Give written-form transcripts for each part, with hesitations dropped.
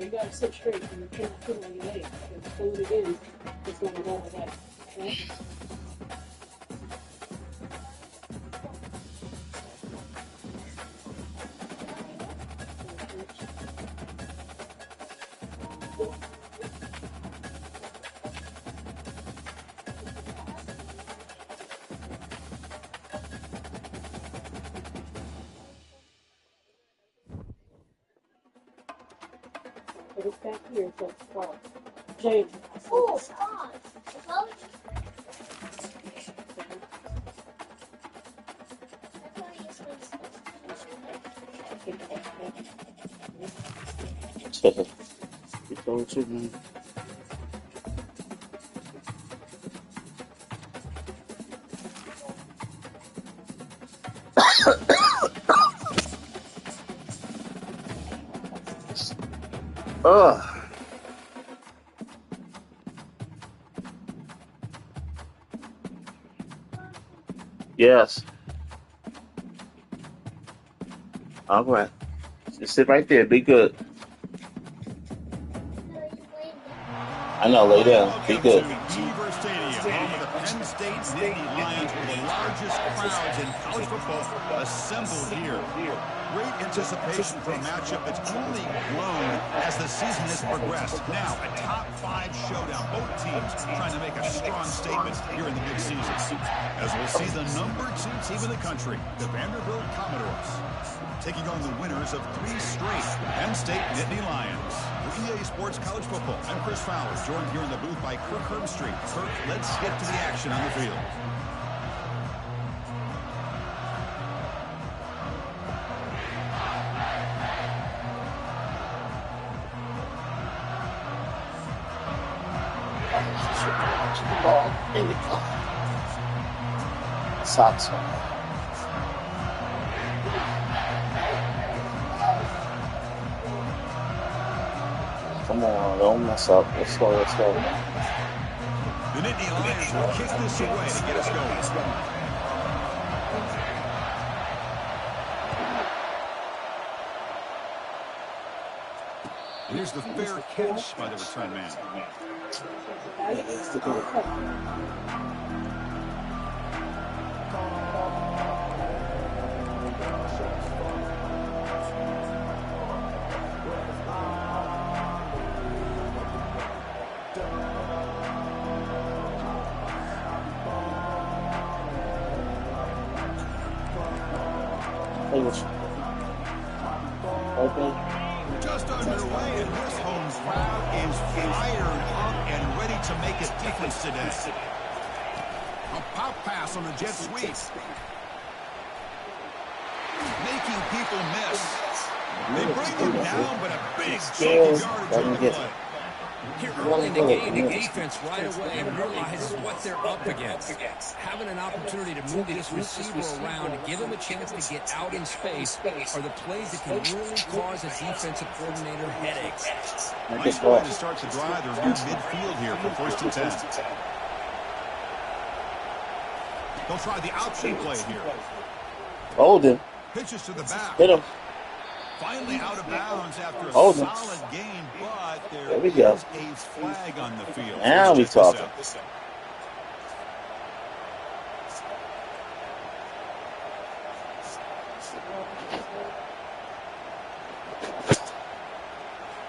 you got to sit straight and you can't put on your legs. Because fold it in, it's going to roll away. Okay? Put it back here so it's strong. James. Oh, God. Well, You told you, man. Ugh. Yes. All right. Just sit right there. Be good. I know. Lay down. Be good. Beaver Stadium, home of the Penn State Nittany Lions, one of the largest crowds in college football assembled here. Great anticipation for a matchup that's only grown as the season has progressed. Now, a top-5 showdown. Both teams trying to make a strong statement here in the midseason. As we'll see the number 2 team in the country, the Vanderbilt Commodores, taking on the winners of 3 straight Penn State Nittany Lions. For EA Sports College Football, I'm Chris Fowler, joined here in the booth by Kirk Herbstreit. Kirk, let's get to the action on the field. Ball. There we go. Socks on. Come on, don't mess up. Let's go, let's go. The Nittany Lions will kick this away to get us going. Here's the fair catch by the return man. Just underway, and this home crowd is fired up and ready to make a difference today. A pop pass on the jet sweep. Making people miss. They bring him down, but a big chunk of yardage on the play. Here early in the game, the defense right away realizes what they're up against. Having an opportunity to move this receiver around and give him a chance to get out in space are the plays that can really cause a defensive coordinator headaches. Nice way to start the drive. They're near midfield here for 1st and 10. They'll try the option play here. Hold him. Pitches to the back. Hit him. Finally out of bounds after a Hold him. solid gain, but There we go. is a flag on the field. Now we talking.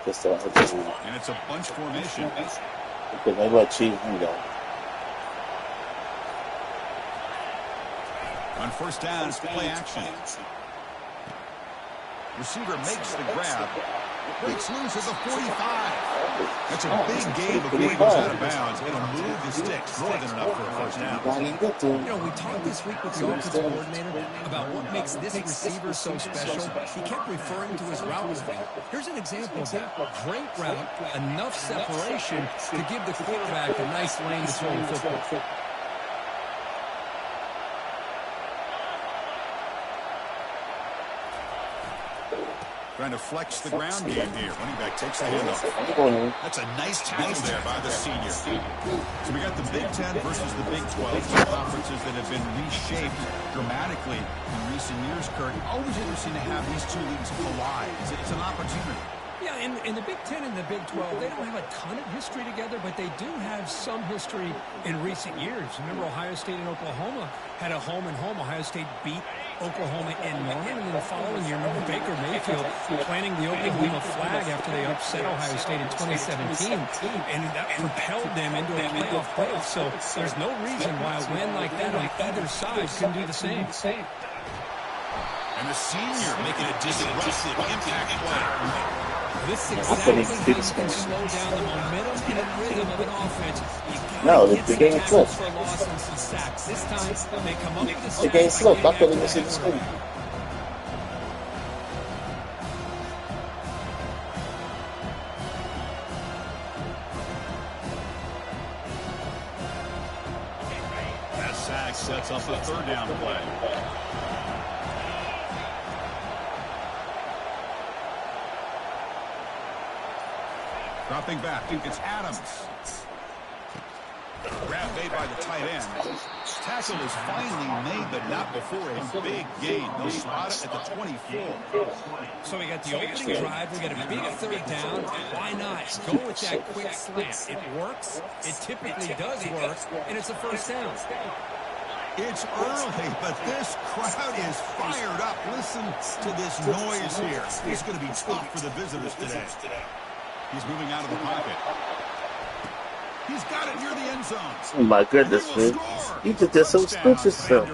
And it's a bunch formation. Because they let Chief him go. On 1st down, it's play action. Receiver makes the grab. Breaks loose at the 45. That's a big gain before he goes out of bounds. It'll move the sticks more than enough for a 1st down. You know, we talked this week with the offensive coordinator about what makes this receiver so special. He kept referring to his route running. Here's an example of that. Great route, enough separation to give the quarterback a nice lane to throw the football. Trying to flex the ground game here. Running back takes the handoff. That's a nice tackle there by the senior. So we got the Big Ten versus the Big 12. Two conferences that have been reshaped dramatically in recent years, Kurt. Always interesting to have these two leagues collide. It's an opportunity. Yeah, in the Big Ten and the Big 12, they don't have a ton of history together, but they do have some history in recent years. Remember, Ohio State and Oklahoma had a home-and-home. Ohio State beat Oklahoma in Norman, and then the following year, remember Baker Mayfield planting the Oklahoma flag after they upset Ohio State in 2017, and that propelled them into a playoff berth. So there's no reason why a win like that on either side couldn't do the same. And the senior making a disruptive impact play. This is exactly how you can slow down the momentum and rhythm of an offense. No, the game slipped. For loss and some sacks. This time, they come up with the The game slipped. I couldn't even see the screen. That sack sets up a third down play. Dropping back, it's Adams. Grab made by the tight end. Tackle is finally made, but not before a big gain. They'll spot it at the 24. So we got the opening drive. We got a big third down. Why not go with that quick slant? It works. It typically does work, and it's a first down. It's early, but this crowd is fired up. Listen to this noise here. It's going to be tough for the visitors today. He's moving out of the pocket. He's got it near the end zone. Oh my goodness, man. He just did some stupid stuff.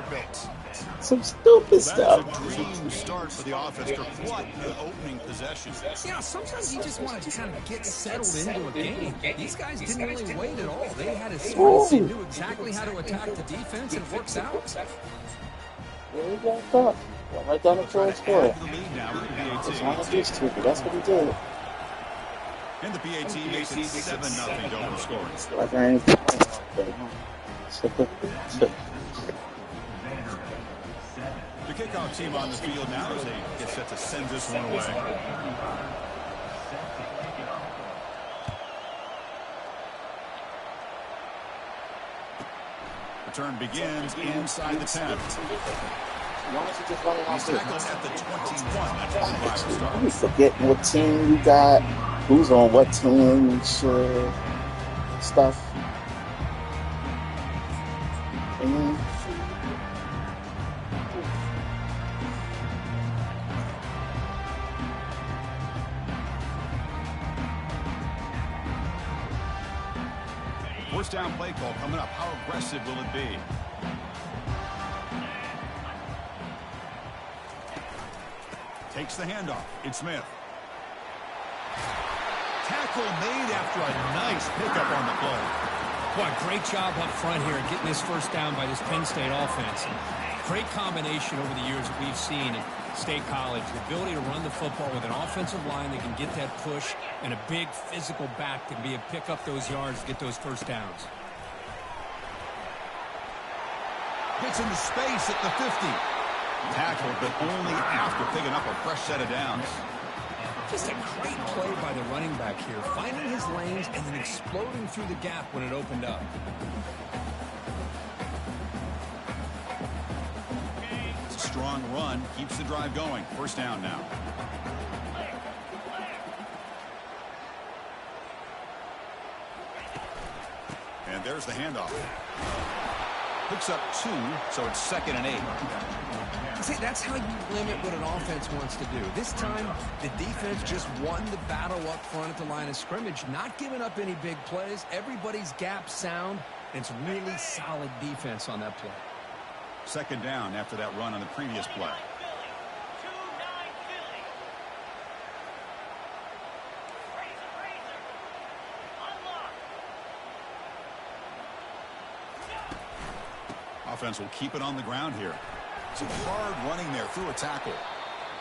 Some stupid stuff. That's a dream start for the offense. What an opening possession. Yeah, sometimes you just want to kind of get settled into a game. These guys didn't really wait at all. They had a script. They knew exactly how to attack the defense, and it works out. Yeah, he got caught. Right down the floor and scored. As long as he's stupid, that's what he did. And the PAT makes it 7-0 Dover scoring. Like I ain't The kickoff team on the field now as they get set to send this one away. Return begins inside the 10. He's tackled at the 21. That's where the drive starts. You forget what team you got, who's on what team, stuff. And first down play call coming up. How aggressive will it be? Takes the handoff. It's Smith. Tackle made after a nice pickup on the play. Boy, great job up front here getting this first down by this Penn State offense. Great combination over the years that we've seen at State College. The ability to run the football with an offensive line that can get that push and a big physical back to be able to pick up those yards to get those first downs. Gets into space at the 50. Tackled, but only after picking up a fresh set of downs. Just a great play by the running back here, finding his lanes and then exploding through the gap when it opened up. It's a strong run, keeps the drive going. First down now. And there's the handoff. Picks up 2, so it's 2nd and 8. See, that's how you limit what an offense wants to do. This time, the defense just won the battle up front at the line of scrimmage, not giving up any big plays. Everybody's gap sound, and it's really solid defense on that play. 2nd down after that run on the previous play. Offense will keep it on the ground here. Some hard running there through a tackle.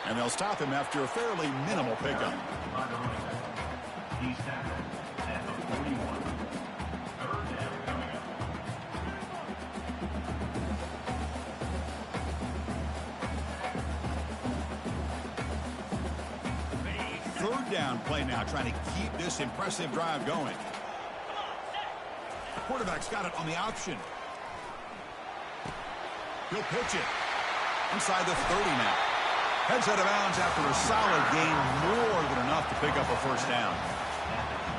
And they'll stop him after a fairly minimal pickup. Third down play now, trying to keep this impressive drive going. Quarterback's got it on the option. He'll pitch it. Inside the 30 now. Heads out of bounds after a solid gain, more than enough enough to pick up a first down.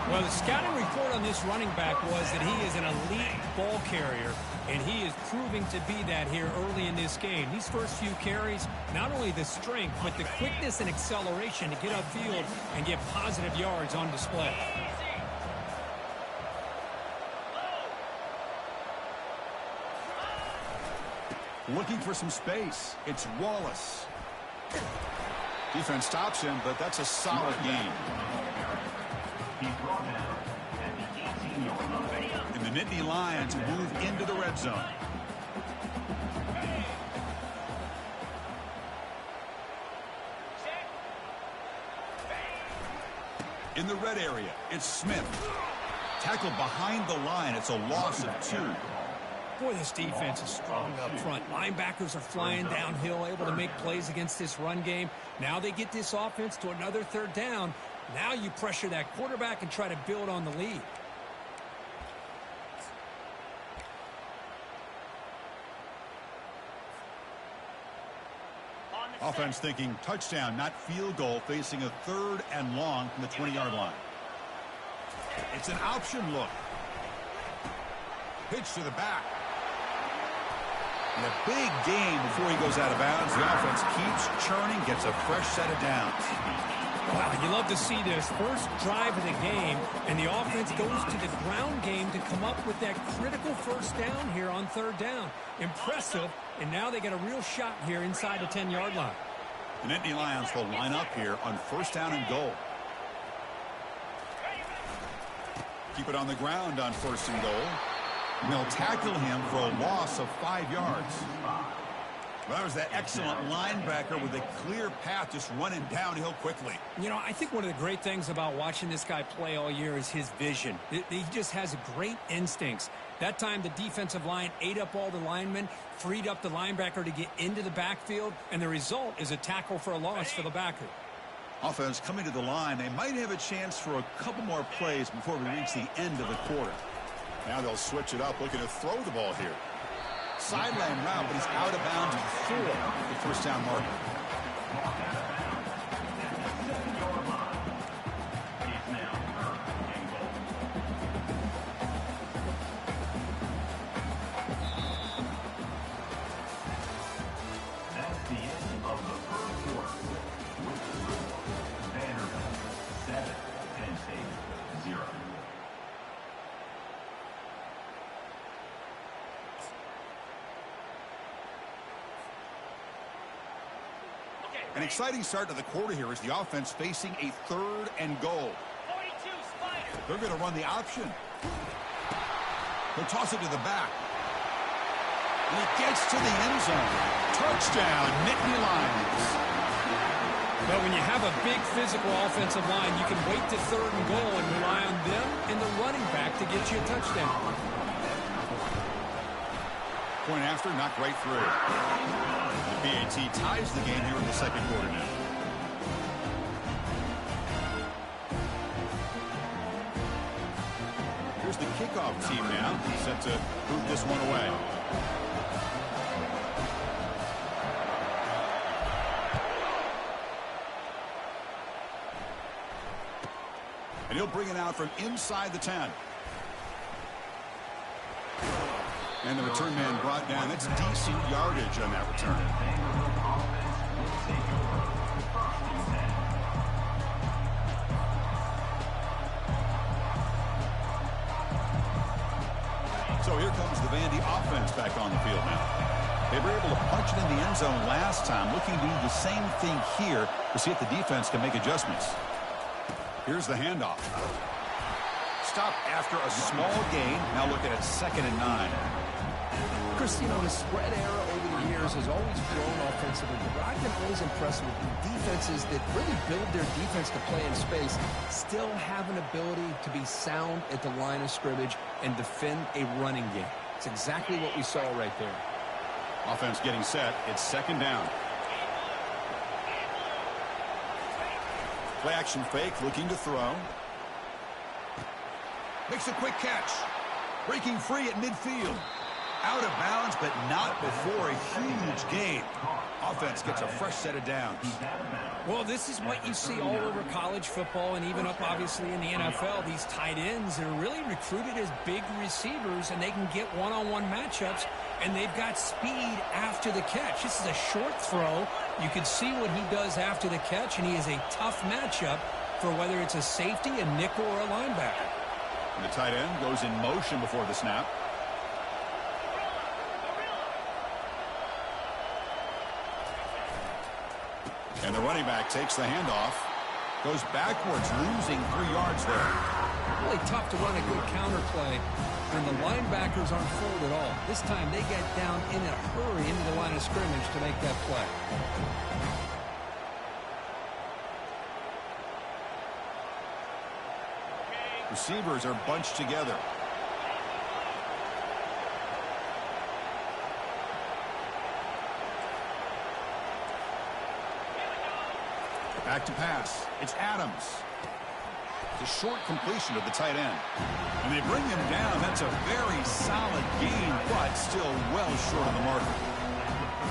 Well, the scouting report on this running back was that he is an elite ball carrier, and he is proving to be that here early in this game. These first few carries, not only the strength, but the quickness and acceleration to get upfield and get positive yards on display. Looking for some space. It's Wallace. Defense stops him, but that's a solid gain. And the Nittany Lions move into the red zone. In the red area, it's Smith. Tackled behind the line. It's a loss of 2. Boy, this defense is strong up front. Linebackers are flying downhill, able to make plays against this run game. Now they get this offense to another third down. Now you pressure that quarterback and try to build on the lead. Offense thinking touchdown, not field goal, facing a 3rd and long from the 20-yard line. It's an option look. Pitch to the back. And a big gain before he goes out of bounds. The offense keeps churning, gets a fresh set of downs. Wow, you love to see this. First drive of the game, and the offense goes to the ground game to come up with that critical first down here on 3rd down. Impressive, and now they get a real shot here inside the 10-yard line. The Nittany Lions will line up here on 1st down and goal. Keep it on the ground on 1st and goal. And they'll tackle him for a loss of 5 yards. Well, that was that excellent linebacker with a clear path just running downhill quickly. You know, I think one of the great things about watching this guy play all year is his vision. He just has great instincts. That time, the defensive line ate up all the linemen, freed up the linebacker to get into the backfield, and the result is a tackle for a loss for the backer. Offense coming to the line. They might have a chance for a couple more plays before we reach the end of the quarter. Now they'll switch it up, looking to throw the ball here. Sideline route, but he's out of bounds before the first down marker. That's the end of the first quarter. With the score, Vanderbilt 7, Penn State 0. An exciting start to the quarter here as the offense facing a 3rd and goal. They're going to run the option. They'll toss it to the back. And it gets to the end zone. Touchdown, Nittany Lions. But when you have a big physical offensive line, you can wait to 3rd and goal and rely on them and the running back to get you a touchdown. Point after, knocked right through. The PAT ties the game here in the 2nd quarter now. Here's the kickoff team now, set to move this one away. And he'll bring it out from inside the 10. And the return man brought down. That's decent yardage on that return. So here comes the Vandy offense back on the field now. They were able to punch it in the end zone last time, looking to do the same thing here to see if the defense can make adjustments. Here's the handoff. Stop after a small gain. Now looking at 2nd and 9. Chris, you know, the spread era over the years has always grown offensively, but I've been always impressed with defenses that really build their defense to play in space, still have an ability to be sound at the line of scrimmage and defend a running game. It's exactly what we saw right there. Offense getting set. It's 2nd down. Play action fake, looking to throw. Makes a quick catch. Breaking free at midfield. Out of bounds, but not before a huge gain. Offense gets a fresh set of downs. Well, this is what you see all over college football and even up, obviously, in the NFL. These tight ends are really recruited as big receivers, and they can get one-on-one matchups, and they've got speed after the catch. This is a short throw. You can see what he does after the catch, and he is a tough matchup for whether it's a safety, a nickel, or a linebacker. And the tight end goes in motion before the snap. And the running back takes the handoff. Goes backwards, losing 3 yards there. Really tough to run a good counter play when the linebackers aren't fooled at all. This time they get down in a hurry into the line of scrimmage to make that play. Receivers are bunched together. Back to pass. It's Adams. The short completion of the tight end. And they bring him down. That's a very solid gain, but still well short of the marker.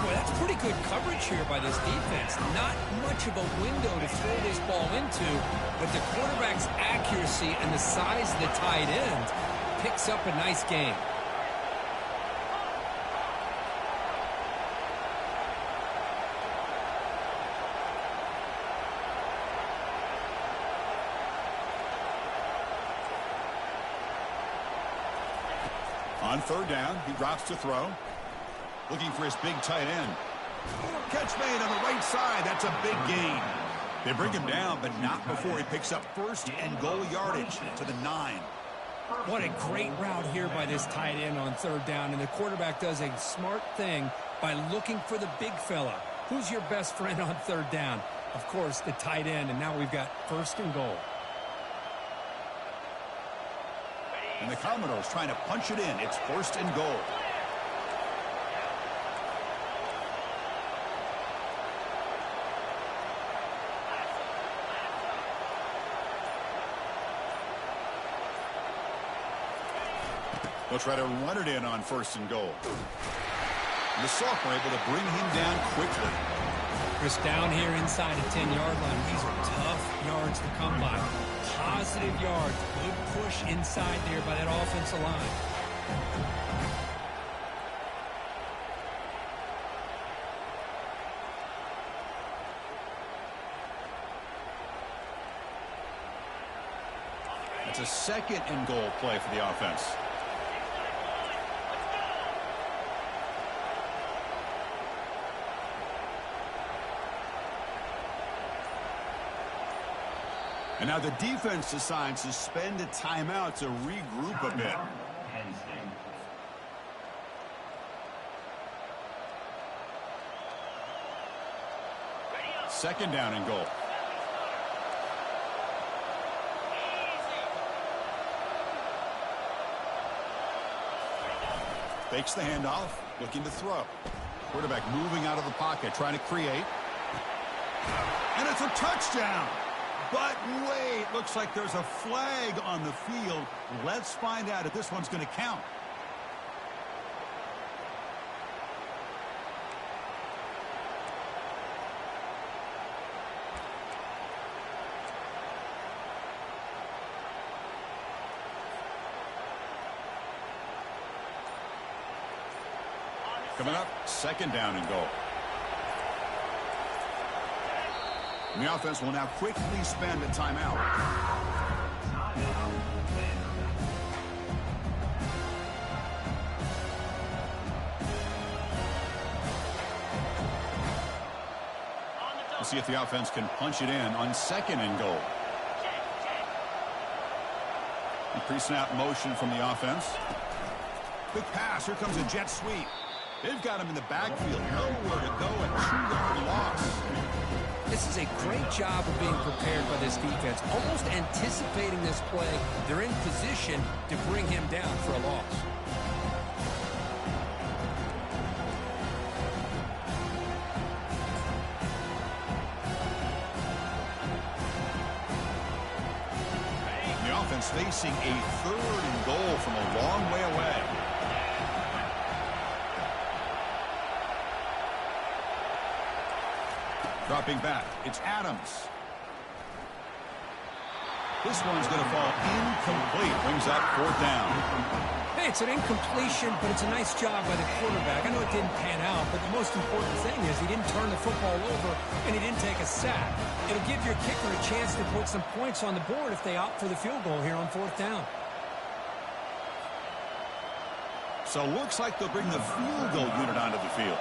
Boy, that's pretty good coverage here by this defense. Not much of a window to throw this ball into, but the quarterback's accuracy and the size of the tight end picks up a nice gain. On third down, he drops to throw. Looking for his big tight end. Catch made on the right side. That's a big gain. They bring him down, but not before he picks up first and goal yardage to the 9. What a great route here by this tight end on third down, and the quarterback does a smart thing by looking for the big fella. Who's your best friend on third down? Of course, the tight end, and now we've got first and goal. And the Commodores trying to punch it in. It's first and goal. They'll try to run it in on first and goal. And the sophomore able to bring him down quickly. Chris, down here inside the 10-yard line. These are tough yards to come by. Positive yards. Good push inside there by that offensive line. It's a second and goal play for the offense. And now the defense decides to spend a timeout to regroup a bit. Second down and goal. Fakes the handoff, looking to throw. Quarterback moving out of the pocket, trying to create. And it's a touchdown. But wait, looks like there's a flag on the field. Let's find out if this one's going to count. Coming up, second down and goal. And the offense will now quickly spend a timeout. We'll see if the offense can punch it in on second and goal. Pre-snap motion from the offense. Quick pass. Here comes a jet sweep. They've got him in the backfield. Nowhere to go. A 2-yard loss. This is a great job of being prepared by this defense. Almost anticipating this play. They're in position to bring him down for a loss. The offense facing a third and goal from a long way away. Dropping back, it's Adams. This one's going to fall incomplete. Brings up 4th down. Hey, it's an incompletion, but it's a nice job by the quarterback. I know it didn't pan out, but the most important thing is he didn't turn the football over and he didn't take a sack. It'll give your kicker a chance to put some points on the board if they opt for the field goal here on 4th down. So looks like they'll bring the field goal unit onto the field.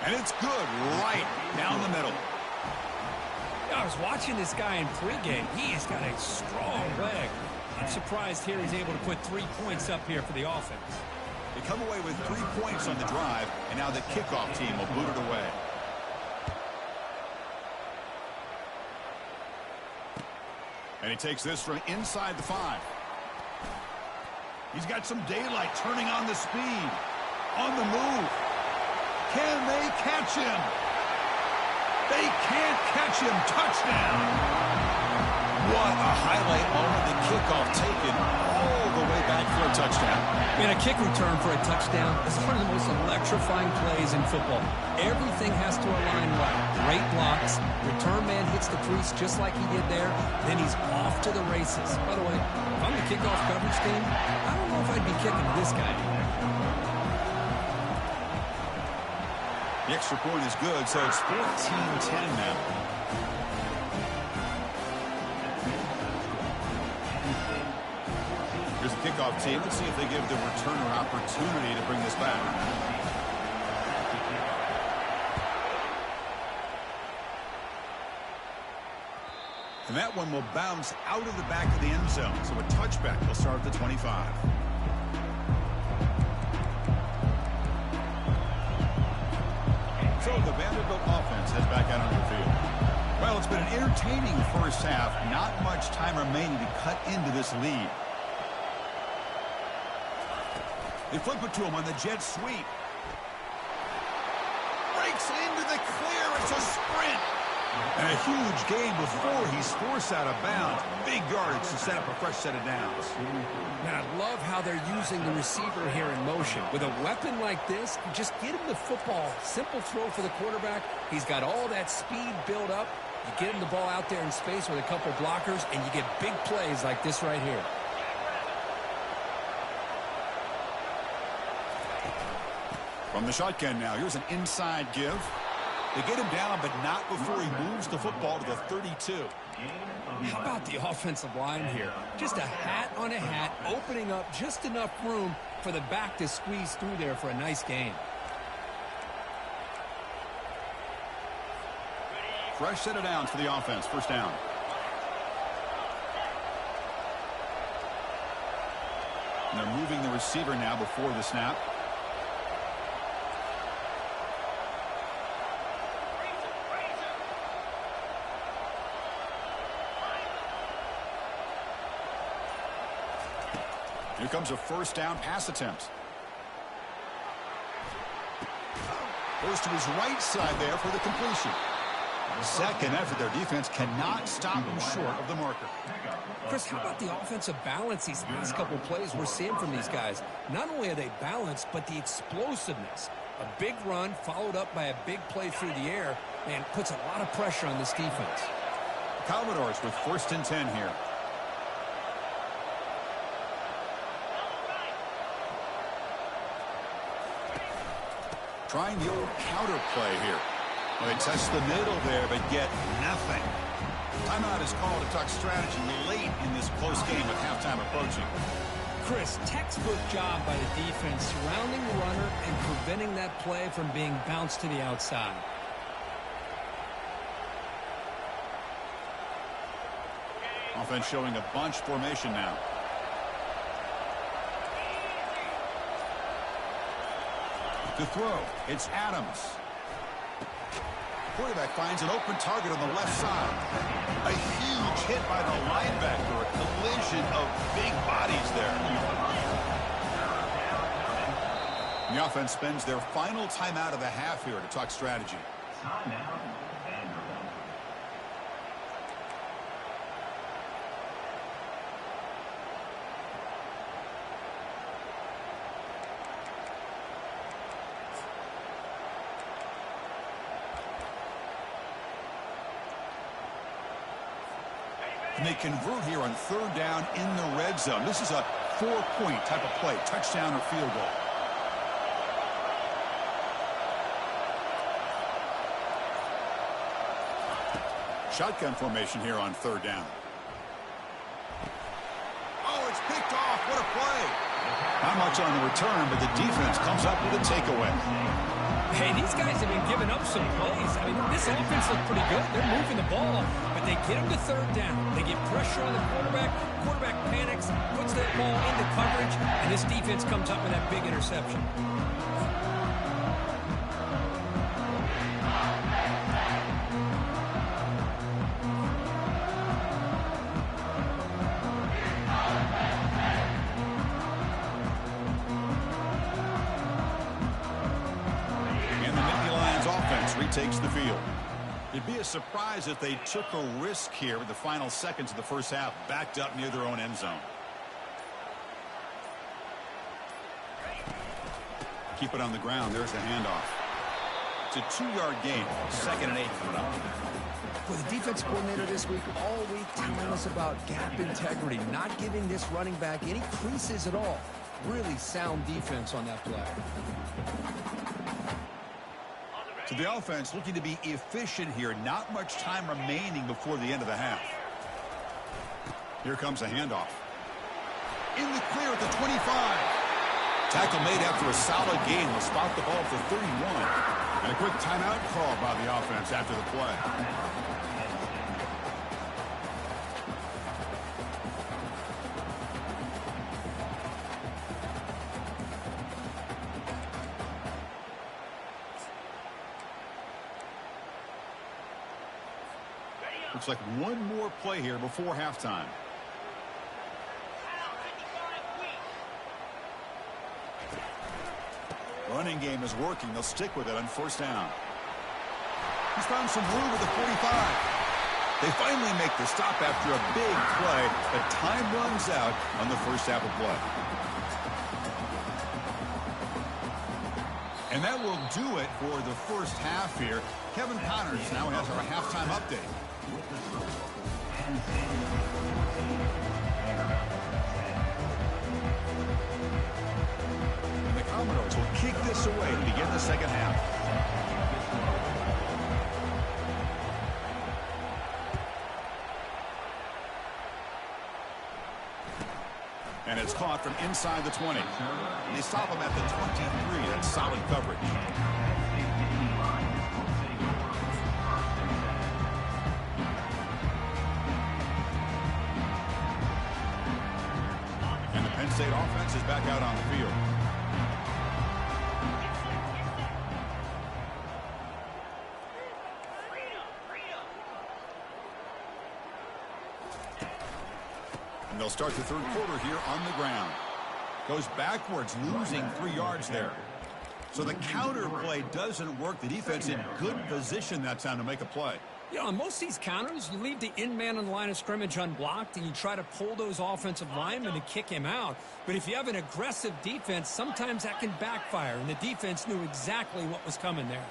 And it's good right down the middle. I was watching this guy in pregame. He has got a strong leg. I'm surprised here he's able to put 3 points up here for the offense. They come away with 3 points on the drive, and now the kickoff team will boot it away. And he takes this from inside the 5. He's got some daylight, turning on the speed. On the move. Can they catch him? They can't catch him. Touchdown. What a highlight moment. The kickoff taken all the way back for a touchdown. Man, a kick return for a touchdown is one of the most electrifying plays in football. Everything has to align right. Great blocks. Return man hits the crease just like he did there. Then he's off to the races. By the way, if I'm the kickoff coverage team, I don't know if I'd be kicking this guy. The extra point is good, so it's 14-10 now. Here's the kickoff team. Let's see if they give the returner opportunity to bring this back. And that one will bounce out of the back of the end zone, so a touchback will start at the 25. So the Vanderbilt offense heads back out on the field. Well, it's been an entertaining first half. Not much time remaining to cut into this lead. They flip it to him on the jet sweep. Breaks into the clear. It's a sprint. And a huge gain before he's forced out of bounds. Big yardage to set up a fresh set of downs. Man, I love how they're using the receiver here in motion. With a weapon like this, just get him the football. Simple throw for the quarterback. He's got all that speed built up. You get him the ball out there in space with a couple blockers, and you get big plays like this right here. From the shotgun now, here's an inside give. They get him down, but not before he moves the football to the 32. How about the offensive line here? Just a hat on a hat, opening up just enough room for the back to squeeze through there for a nice gain. Fresh set of downs for the offense. First down. And they're moving the receiver now before the snap. Here comes a first down pass attempt. Goes to his right side there for the completion. Second effort, their defense cannot stop him short of the marker. Chris, how about the offensive balance these last couple plays we're seeing from these guys? Not only are they balanced, but the explosiveness. A big run followed up by a big play through the air, man, puts a lot of pressure on this defense. Commodores with 1st and 10 here. Trying the old counter play here. Well, they test the middle there, but get nothing. Timeout is called to talk strategy late in this close game with halftime approaching. Chris, textbook job by the defense surrounding the runner and preventing that play from being bounced to the outside. Offense showing a bunch formation now. To throw, it's Adams. Quarterback finds an open target on the left side. A huge hit by the linebacker. A collision of big bodies there. The offense spends their final timeout of the half here to talk strategy. they convert here on 3rd down in the red zone. This is a 4-point type of play, touchdown or field goal. Shotgun formation here on 3rd down. Oh, it's picked off. What a play. Not much on the return, but the defense comes up with a takeaway. Hey, these guys have been giving up some plays. I mean, this offense looks pretty good. They're moving the ball, but they get them to 3rd down. They get pressure on the quarterback. Quarterback panics, puts that ball into coverage, and this defense comes up with that big interception. Takes the field. It'd be a surprise if they took a risk here with the final seconds of the first half, backed up near their own end zone. Keep it on the ground. There's the handoff. It's a 2-yard gain. 2nd and 8 coming up. Well, the defense coordinator this week, all week, telling us about gap integrity, not giving this running back any creases at all. Really sound defense on that play. So the offense looking to be efficient here. Not much time remaining before the end of the half. Here comes a handoff. In the clear at the 25. Tackle made after a solid gain. Will spot the ball for 31. And a quick timeout call by the offense after the play. Looks like one more play here before halftime. Running game is working. They'll stick with it on 1st down. He's found some room at the 45. They finally make the stop after a big play, but time runs out on the first half of play. And that will do it for the first half here. Kevin Connors now has our halftime update. And the Commodores will kick this away to begin the second half. And it's caught from inside the 20. They stop him at the 23. That's solid coverage. State offense is back out on the field. And they'll start the 3rd quarter here on the ground. Goes backwards, losing 3 yards there. So the counter play doesn't work. The defense in good position that time to make a play. You know, on most of these counters, you leave the in-man on the line of scrimmage unblocked, and you try to pull those offensive linemen to kick him out. But if you have an aggressive defense, sometimes that can backfire, and the defense knew exactly what was coming there.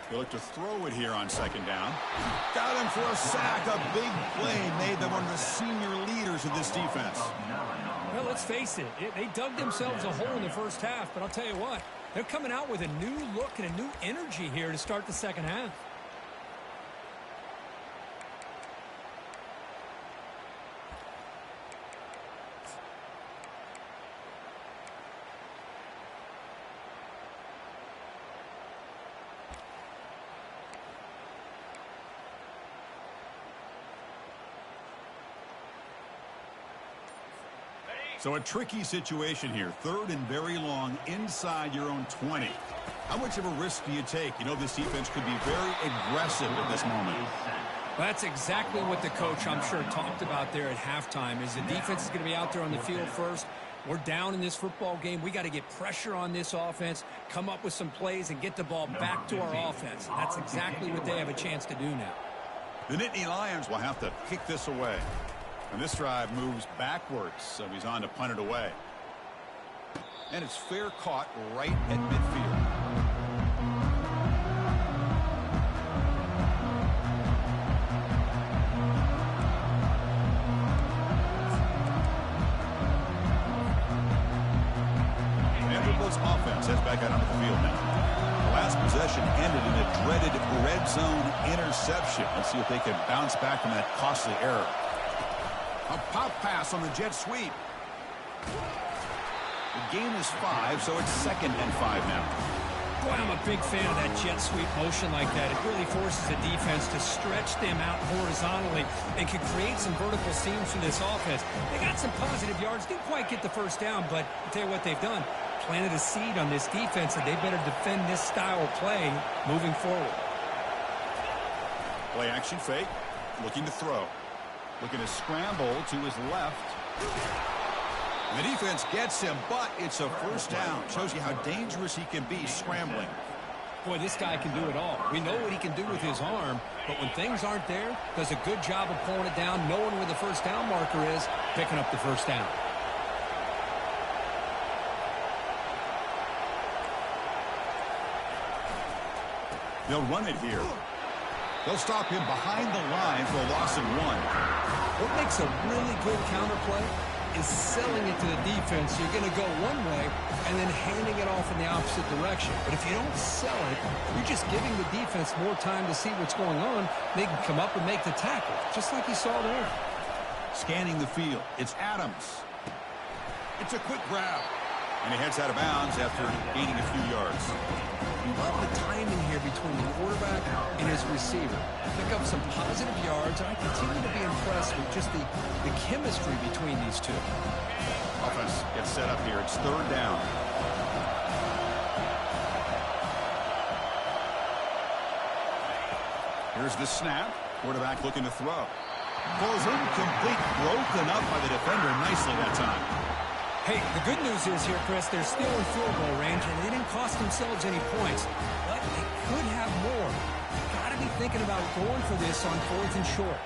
They look to throw it here on 2nd down. Got him for a sack. A big play made them one of the senior leaders of this defense. Well, let's face it. They dug themselves a hole in the first half, but I'll tell you what. They're coming out with a new look and a new energy here to start the second half. So a tricky situation here. 3rd and very long inside your own 20. How much of a risk do you take? You know, this defense could be very aggressive at this moment. That's exactly what the coach, I'm sure, talked about there at halftime, is the defense is going to be out there on the field first. We're down in this football game. We got to get pressure on this offense, come up with some plays, and get the ball back to our offense. That's exactly what they have a chance to do now. The Nittany Lions will have to kick this away. And this drive moves backwards, so he's on to punt it away. And it's fair caught right at midfield. Vanderbilt's offense heads back out onto the field now. The last possession ended in a dreaded red zone interception. Let's see if they can bounce back from that costly error. A pop pass on the jet sweep. The gain is 5, so it's 2nd and 5 now. Boy, I'm a big fan of that jet sweep motion like that. It really forces the defense to stretch them out horizontally and can create some vertical seams for this offense. They got some positive yards. Didn't quite get the first down, but I'll tell you what they've done. Planted a seed on this defense, and they better defend this style of play moving forward. Play action fake. Looking to throw. Looking to scramble to his left. The defense gets him, but it's a first down. Shows you how dangerous he can be scrambling. Boy, this guy can do it all. We know what he can do with his arm, but when things aren't there, does a good job of pulling it down, knowing where the first down marker is, picking up the first down. They'll run it here. They'll stop him behind the line for a loss of 1. What makes a really good counterplay is selling it to the defense. You're going to go one way and then handing it off in the opposite direction. But if you don't sell it, you're just giving the defense more time to see what's going on. They can come up and make the tackle, just like you saw there. Scanning the field. It's Adams. It's a quick grab. And he heads out of bounds after gaining a few yards. You love the timing here between the quarterback and his receiver. Pick up some positive yards, and I continue to be impressed with just the chemistry between these two. Offense gets set up here. It's 3rd down. Here's the snap. Quarterback looking to throw. Ball's incomplete, broken up by the defender nicely that time. Hey, the good news is here, Chris, they're still in field goal range, and they didn't cost themselves any points. But they could have more. Got to be thinking about going for this on 4th and short.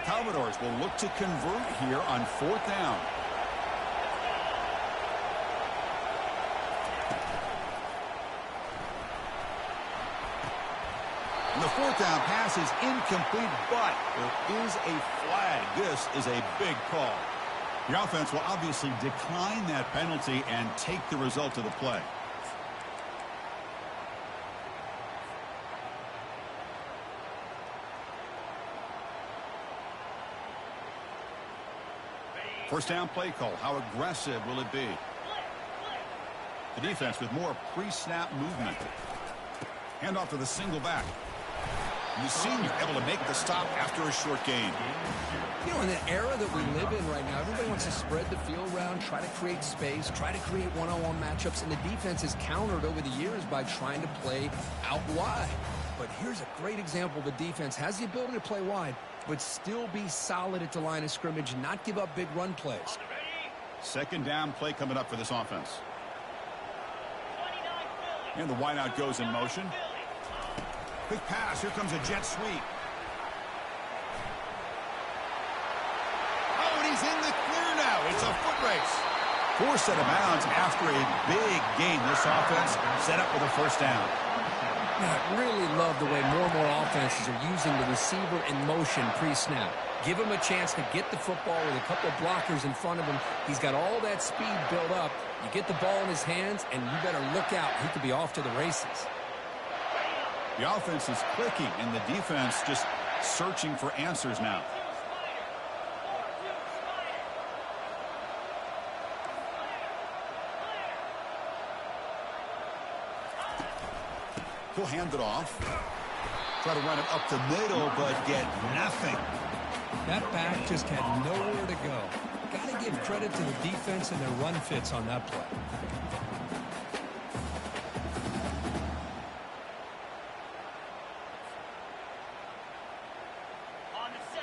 Commodores will look to convert here on 4th down. And the 4th down pass is incomplete, but there is a flag. This is a big call. The offense will obviously decline that penalty and take the result of the play. First down play call. How aggressive will it be? The defense with more pre-snap movement. Hand off to the single back. The senior able to make the stop after a short gain. You know, in the era that we live in right now, everybody wants to spread the field around, try to create space, try to create one-on-one matchups, and the defense is countered over the years by trying to play out wide. But here's a great example. The defense has the ability to play wide, but still be solid at the line of scrimmage and not give up big run plays. Second down play coming up for this offense. And the wideout goes in motion. Quick pass. Here comes a jet sweep. Oh, and he's in the clear now. It's a foot race. Forced out of bounds after a big gain. This offense set up with a first down. I really love the way more and more offenses are using the receiver in motion pre-snap. Give him a chance to get the football with a couple of blockers in front of him. He's got all that speed built up. You get the ball in his hands, and you better look out. He could be off to the races. The offense is clicking, and the defense just searching for answers now. He'll hand it off. Try to run it up the middle, but get nothing. That back just had nowhere to go. Got to give credit to the defense and their run fits on that play.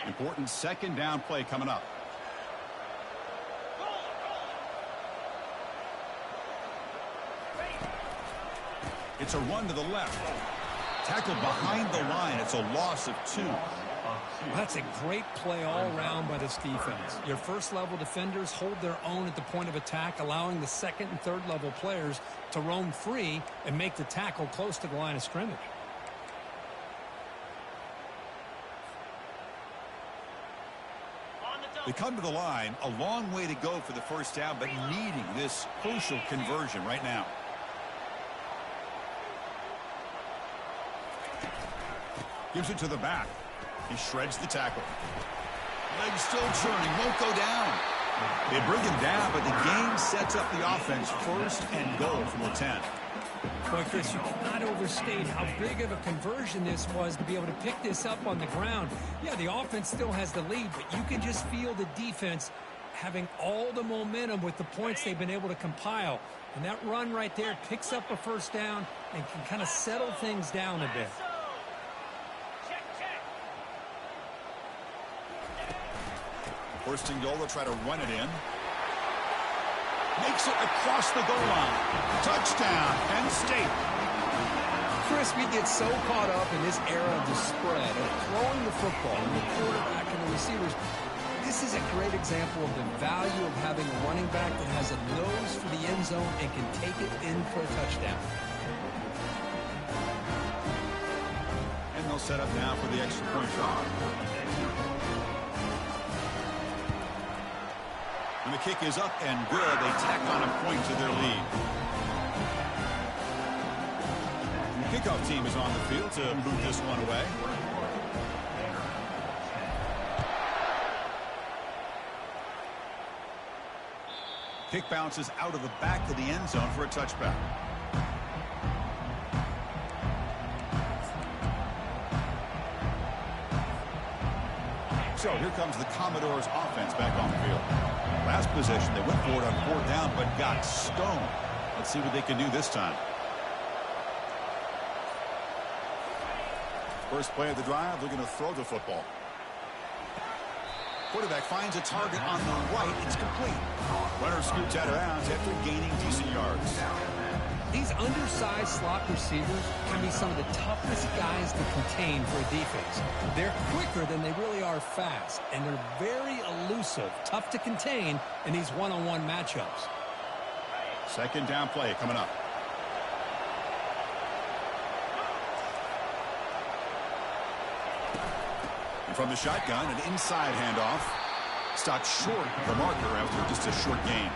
Important second down play coming up. It's a run to the left. Tackled behind the line. It's a loss of 2. That's a great play all around by this defense. Your first-level defenders hold their own at the point of attack, allowing the second and third-level players to roam free and make the tackle close to the line of scrimmage. They come to the line, a long way to go for the first down, but needing this crucial conversion right now. Gives it to the back. He shreds the tackle. Legs still churning, won't go down. They bring him down, but the game sets up the offense first and goal from the 10. Boy, Chris, you cannot overstate how big of a conversion this was to be able to pick this up on the ground. Yeah, the offense still has the lead, but you can just feel the defense having all the momentum with the points they've been able to compile. And that run right there picks up a first down and can kind of settle things down a bit. First and goal, they'll try to run it in. Makes it across the goal line. Touchdown, Penn State. Chris, we get so caught up in this era of the spread, of throwing the football, and the quarterback and the receivers. This is a great example of the value of having a running back that has a nose for the end zone and can take it in for a touchdown. And they'll set up now for the extra point shot. And the kick is up and good. They tack on a point to their lead. The kickoff team is on the field to move this one away. Kick bounces out of the back of the end zone for a touchback. So here comes the Commodores offense back on the field. Last possession, they went for it on 4th down, but got stoned. Let's see what they can do this time. First play of the drive, they're going to throw the football. Quarterback finds a target on the right. It's complete. Runner scoots out of bounds after gaining decent yards. These undersized slot receivers can be some of the toughest guys to contain for a defense. They're quicker than they really are fast, and they're very elusive, tough to contain in these one-on-one matchups. Second down play coming up. And from the shotgun, an inside handoff. Stopped short of the marker after just a short gain.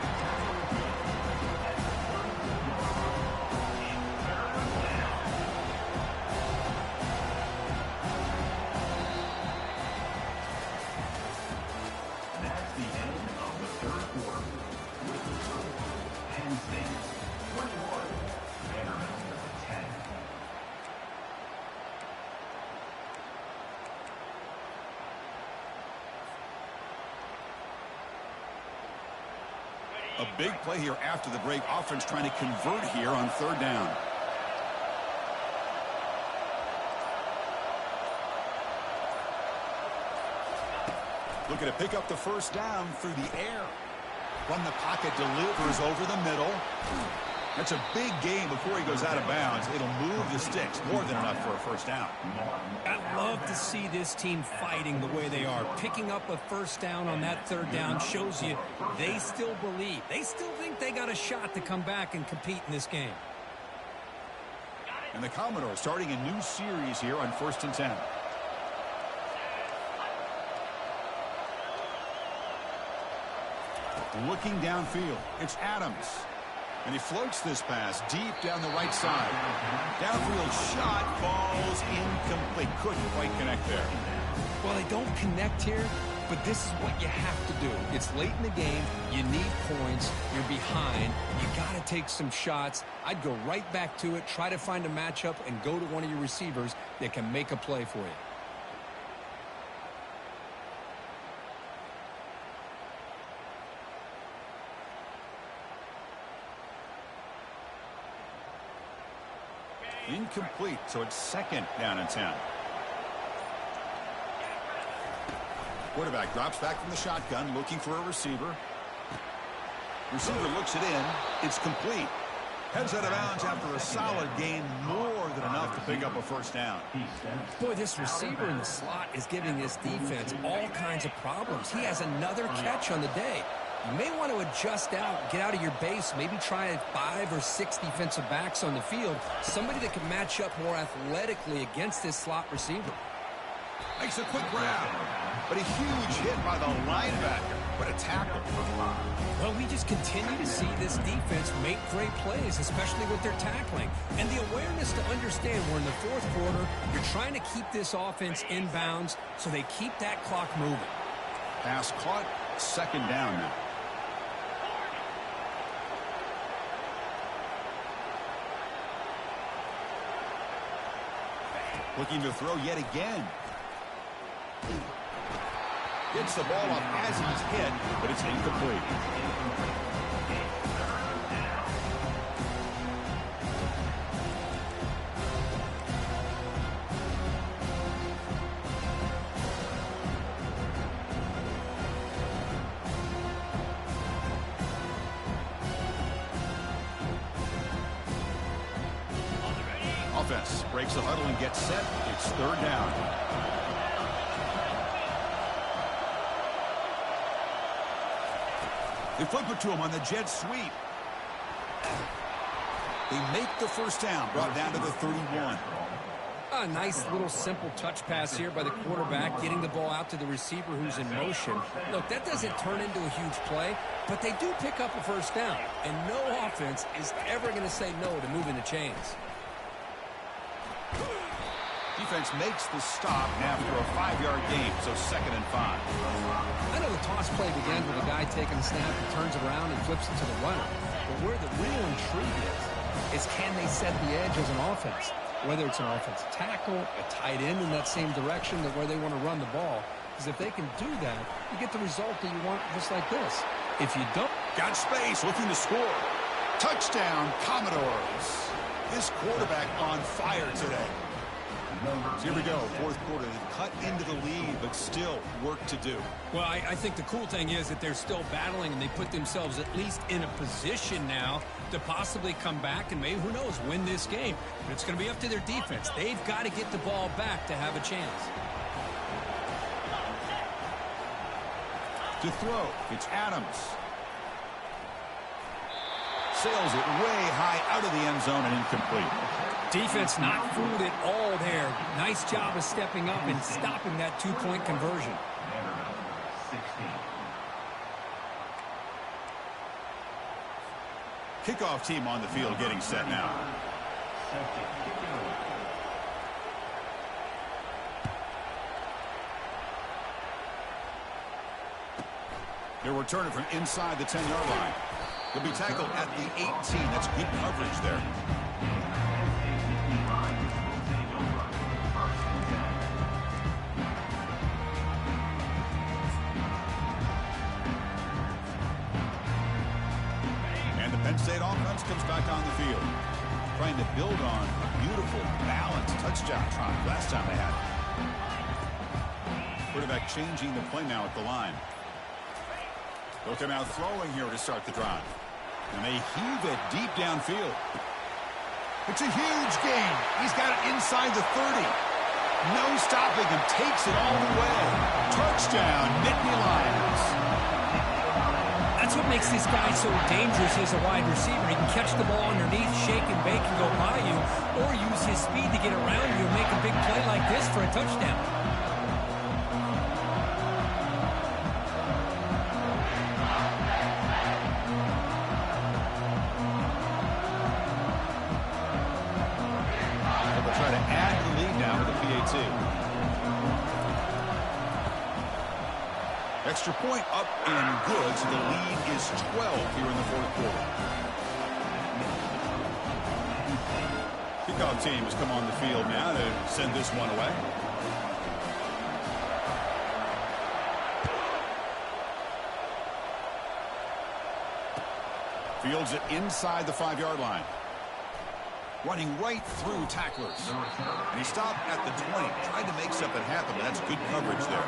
A big play here after the break. Offense trying to convert here on 3rd down. Looking to pick up the first down through the air. From the pocket, delivers over the middle. That's a big gain before he goes out of bounds. It'll move the sticks. More than enough for a first down. I love to see this team fighting the way they are. Picking up a first down on that 3rd down shows you they still believe. They still think they got a shot to come back and compete in this game. And the Commodores starting a new series here on 1st and 10. Looking downfield, it's Adams. And he floats this pass deep down the right side. Downfield shot falls incomplete. Couldn't quite connect there. Well, they don't connect here, but this is what you have to do. It's late in the game. You need points. You're behind. You got to take some shots. I'd go right back to it, try to find a matchup, and go to one of your receivers that can make a play for you. Incomplete, so it's 2nd down and 10. Quarterback drops back from the shotgun, looking for a receiver. Receiver looks it in. It's complete. Heads out of bounds after a solid gain, more than enough to pick up a first down. Boy, this receiver in the slot is giving this defense all kinds of problems. He has another catch on the day. You may want to adjust out, get out of your base, maybe try 5 or 6 defensive backs on the field, somebody that can match up more athletically against this slot receiver. Makes a quick grab, but a huge hit by the linebacker. What a tackle. Well, we just continue to see this defense make great plays, especially with their tackling. And the awareness to understand we're in the fourth quarter, you're trying to keep this offense in bounds so they keep that clock moving. Pass caught, second down now. Looking to throw yet again. Gets the ball up as he's hit, but it's incomplete. Offense breaks the huddle and gets set. It's third down. They flip it to him on the jet sweep. They make the first down, brought down to the 31. A nice little simple touch pass here by the quarterback, getting the ball out to the receiver who's in motion. Look, that doesn't turn into a huge play, but they do pick up a first down, and no offense is ever going to say no to moving the chains. Defense makes the stop after a 5-yard gain, so 2nd and 5. I know the toss play begins with a guy taking a snap and turns around and flips it to the runner. But where the real intrigue is can they set the edge as an offense? Whether it's an offensive tackle, a tight end in that same direction that where they want to run the ball. Because if they can do that, you get the result that you want just like this. If you don't... Got space, looking to score. Touchdown, Commodores. This quarterback on fire today. So here we go, fourth quarter. They've cut into the lead, but still work to do. Well, I think the cool thing is that they're still battling, and they put themselves at least in a position now to possibly come back and maybe, who knows, win this game. But it's going to be up to their defense. They've got to get the ball back to have a chance. To throw, it's Adams. Sails it way high out of the end zone and incomplete. Defense not fooled at all there. Nice job of stepping up and stopping that two-point conversion. Kickoff team on the field getting set now. They're returning from inside the 10-yard line. They'll be tackled at the 18. That's good coverage there. And the Penn State offense comes back on the field, trying to build on a beautiful, balanced touchdown drive last time they had it. Quarterback changing the play now at the line. They'll come out throwing here to start the drive. And they heave it deep downfield. It's a huge gain. He's got it inside the 30. No stopping him. Takes it all the way. Touchdown, Nittany Lions. That's what makes this guy so dangerous as a wide receiver. He can catch the ball underneath, shake and bake and go by you, or use his speed to get around you and make a big play like this for a touchdown. Extra point up and good, so the lead is 12 here in the fourth quarter. Kickoff team has come on the field now to send this one away. Fields it inside the 5-yard line. Running right through tacklers. And he stopped at the 20. Tried to make something happen, but that's good coverage there.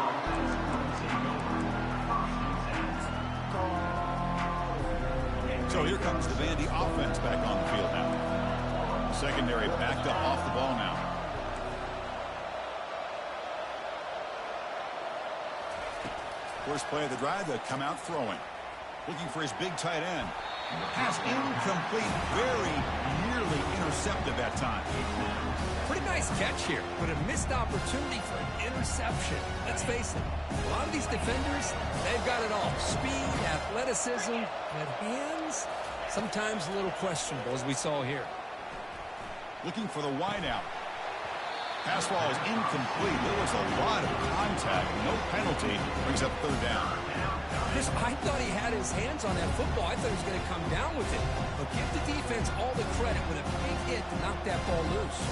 So here comes the Vandy offense back on the field now. Secondary backed up off the ball now. First play of the drive, they'll come out throwing. Looking for his big tight end. Pass incomplete, very nearly intercepted that time. Pretty nice catch here, but a missed opportunity for an interception. Let's face it, a lot of these defenders, they've got it all. Speed, athleticism, but hands, sometimes a little questionable, as we saw here. Looking for the wideout. Pass ball is incomplete. There was a lot of contact. No penalty. Brings up third down. Chris, I thought he had his hands on that football. I thought he was going to come down with it. But give the defense all the credit with a big hit to knock that ball loose.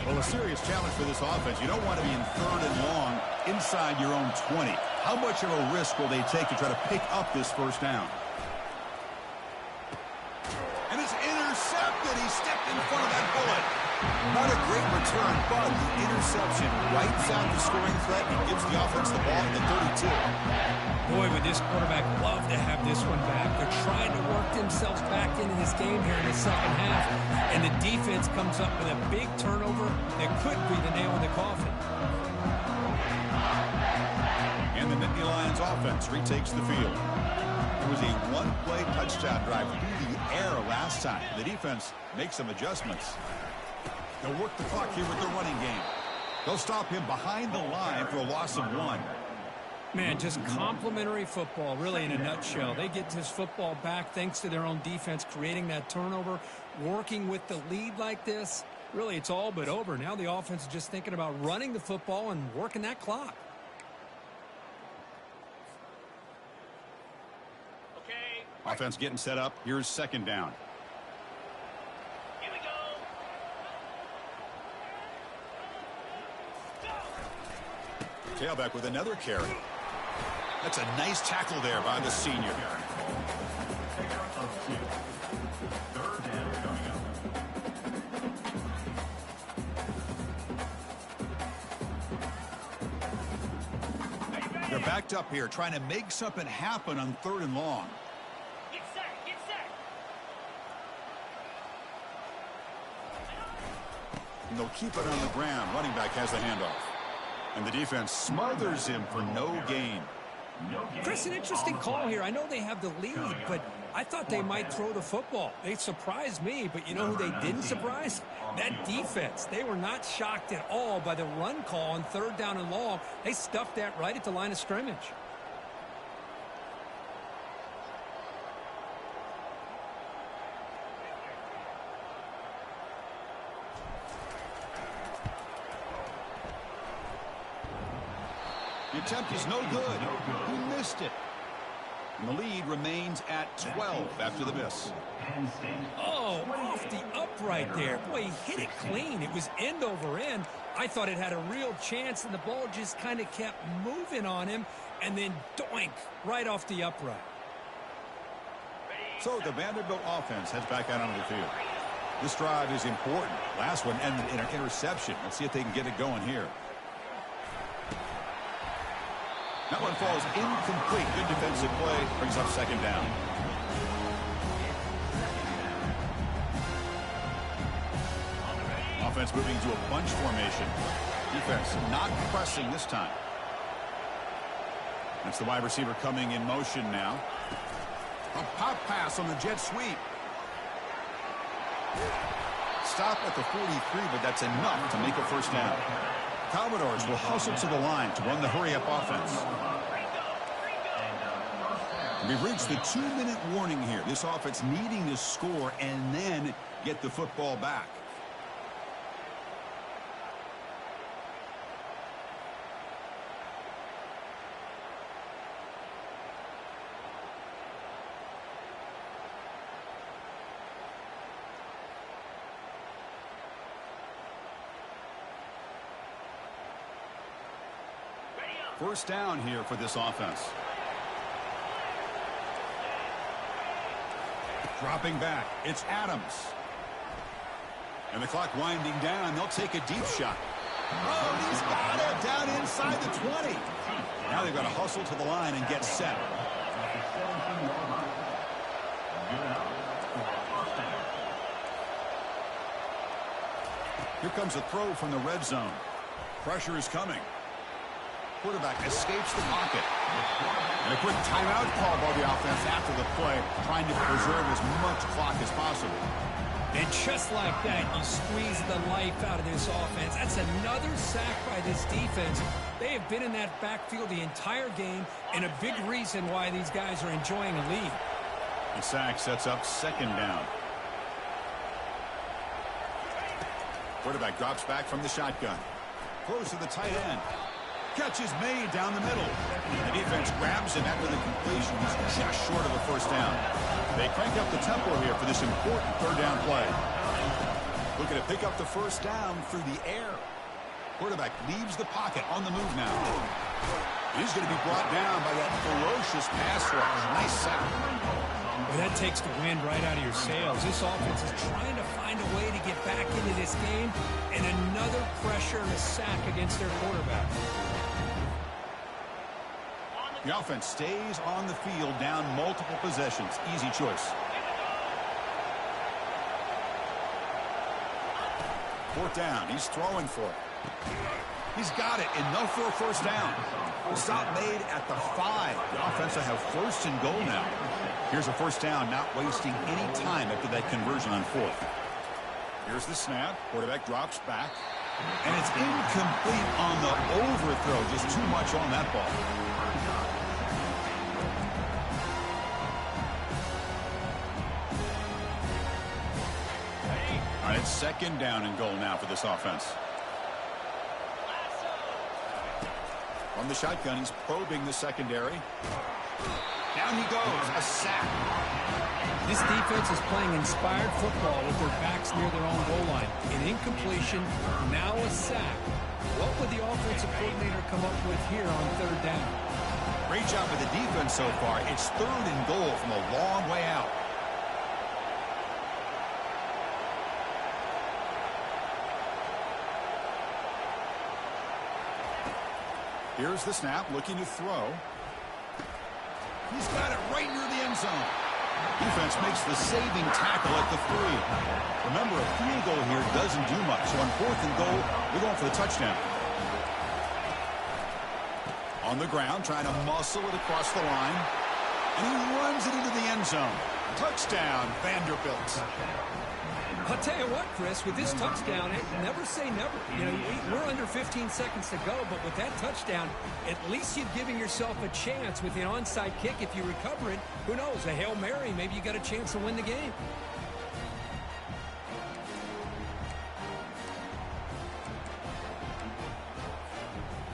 Well, a serious challenge for this offense. You don't want to be in third and long inside your own 20. How much of a risk will they take to try to pick up this first down? And it's intercepted. He stepped in front of that bullet. Not a great return, but the interception wipes out the scoring threat and gives the offense the ball at the 32. Boy, would this quarterback love to have this one back. They're trying to work themselves back into this game here in the second half. And the defense comes up with a big turnover that could be the nail in the coffin. And the Nittany Lions offense retakes the field. It was a one-play touchdown drive through the air last time. The defense makes some adjustments. They'll work the clock here with their running game. They'll stop him behind the line for a loss of 1. Man, just complimentary football, really, in a nutshell. They get this football back thanks to their own defense, creating that turnover, working with the lead like this. Really, it's all but over. Now the offense is just thinking about running the football and working that clock. Okay. Offense getting set up. Here's second down. Here we go. Tailback with another carry. That's a nice tackle there by the senior. Third down coming up. They're backed up here, trying to make something happen on third and long. Get set, get set. And they'll keep it on the ground. Running back has the handoff. And the defense smothers him for no gain. Chris, an interesting call here. I know they have the lead, but I thought they might throw the football. They surprised me, but you know who they didn't surprise? That defense. They were not shocked at all by the run call on third down and long. They stuffed that right at the line of scrimmage. The attempt is no good. He missed it. And the lead remains at 12 after the miss. Oh, off the upright there. Boy, he hit it clean. It was end over end. I thought it had a real chance, and the ball just kind of kept moving on him, and then doink, right off the upright. So the Vanderbilt offense heads back out onto the field. This drive is important. Last one ended in an interception. Let's see if they can get it going here. That one falls incomplete. Good defensive play. Brings up second down. Offense moving to a bunch formation. Defense not pressing this time. That's the wide receiver coming in motion now. A pop pass on the jet sweep. Stop at the 43, but that's enough to make a first down. Commodores will hustle to the line to run the hurry-up offense. We've reached the 2-minute warning here. This offense needing to score and then get the football back. First down here for this offense. Dropping back, it's Adams. And the clock winding down, they'll take a deep shot. Oh, he's got it down inside the 20. Now they've got to hustle to the line and get set. Here comes a throw from the red zone. Pressure is coming. Quarterback escapes the pocket. And a quick timeout call by the offense after the play, trying to preserve as much clock as possible. And just like that, you squeeze the life out of this offense. That's another sack by this defense. They have been in that backfield the entire game, and a big reason why these guys are enjoying a lead. The sack sets up second down. Quarterback drops back from the shotgun. Throws to the tight end. Catch is made down the middle. The defense grabs him after the completion. He's just short of a first down. They crank up the tempo here for this important third down play. Looking to pick up the first down through the air. Quarterback leaves the pocket on the move now. He's going to be brought down by that ferocious pass rush. Nice sack. Well, that takes the wind right out of your sails. This offense is trying to find a way to get back into this game, and another pressure and a sack against their quarterback. The offense stays on the field down multiple possessions. Easy choice. Fourth down. He's throwing for it. He's got it. Enough for a first down. Stop made at the 5. The offense will have first and goal now. Here's a first down, not wasting any time after that conversion on fourth. Here's the snap. Quarterback drops back. And it's incomplete on the overthrow. Just too much on that ball. All right, it's second down and goal now for this offense. From the shotgun, he's probing the secondary. Down he goes, a sack. This defense is playing inspired football with their backs near their own goal line. An incompletion, now a sack. What would the offensive coordinator come up with here on third down? Great job with the defense so far. It's third and goal from a long way out. Here's the snap, looking to throw. He's got it right near the end zone. Defense makes the saving tackle at the 3. Remember, a field goal here doesn't do much. So on fourth and goal, we're going for the touchdown. On the ground, trying to muscle it across the line. And he runs it into the end zone. Touchdown, Vanderbilt. I'll tell you what, Chris, with this touchdown, never say never. You know, we're under 15 seconds to go, but with that touchdown, at least you're giving yourself a chance with the onside kick. If you recover it, who knows, a Hail Mary, maybe you got a chance to win the game.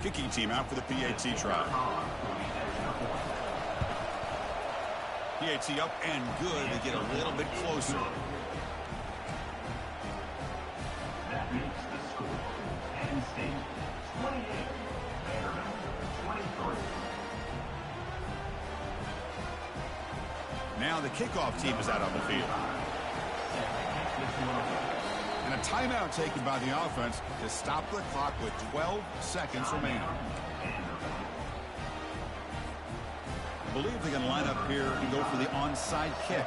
Kicking team out for the PAT try. PAT up and good to get a little bit closer. That makes the score. Penn State 28, Vanderbilt 23. Now the kickoff team is out on the field. And a timeout taken by the offense to stop the clock with 12 seconds remaining. I believe they're going to line up here and go for the onside kick.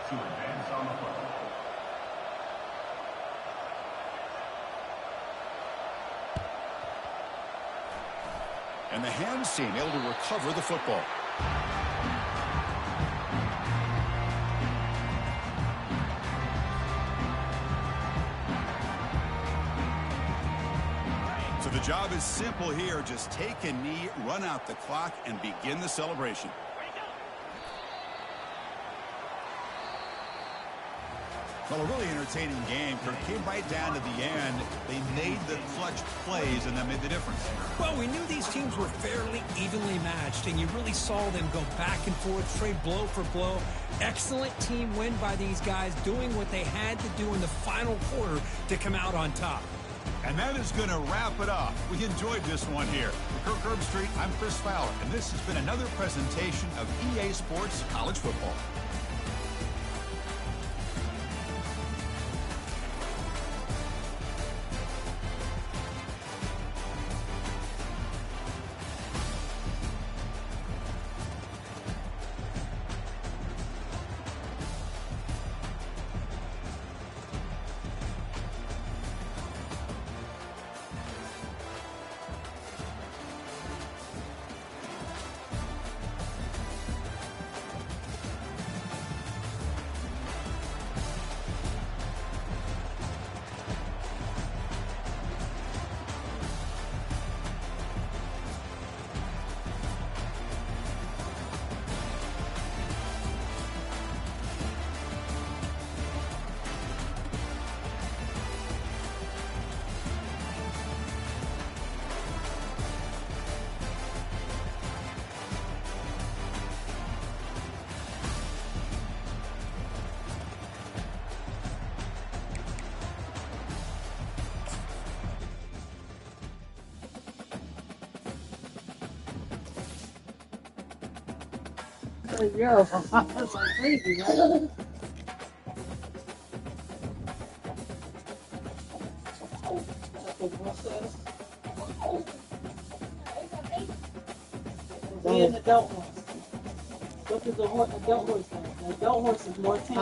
And the hands team able to recover the football. So the job is simple here. Just take a knee, run out the clock, and begin the celebration. Well, a really entertaining game. Kirk came right down to the end. They made the clutch plays, and that made the difference. Well, we knew these teams were fairly evenly matched, and you really saw them go back and forth, trade blow for blow. Excellent team win by these guys, doing what they had to do in the final quarter to come out on top. And that is going to wrap it up. We enjoyed this one here. For Kirk Herbstreit, I'm Chris Fowler, and this has been another presentation of EA Sports College Football. Yeah, it's like crazy, right? Me and the adult horse. What is the adult horse like? The adult horse is more tame.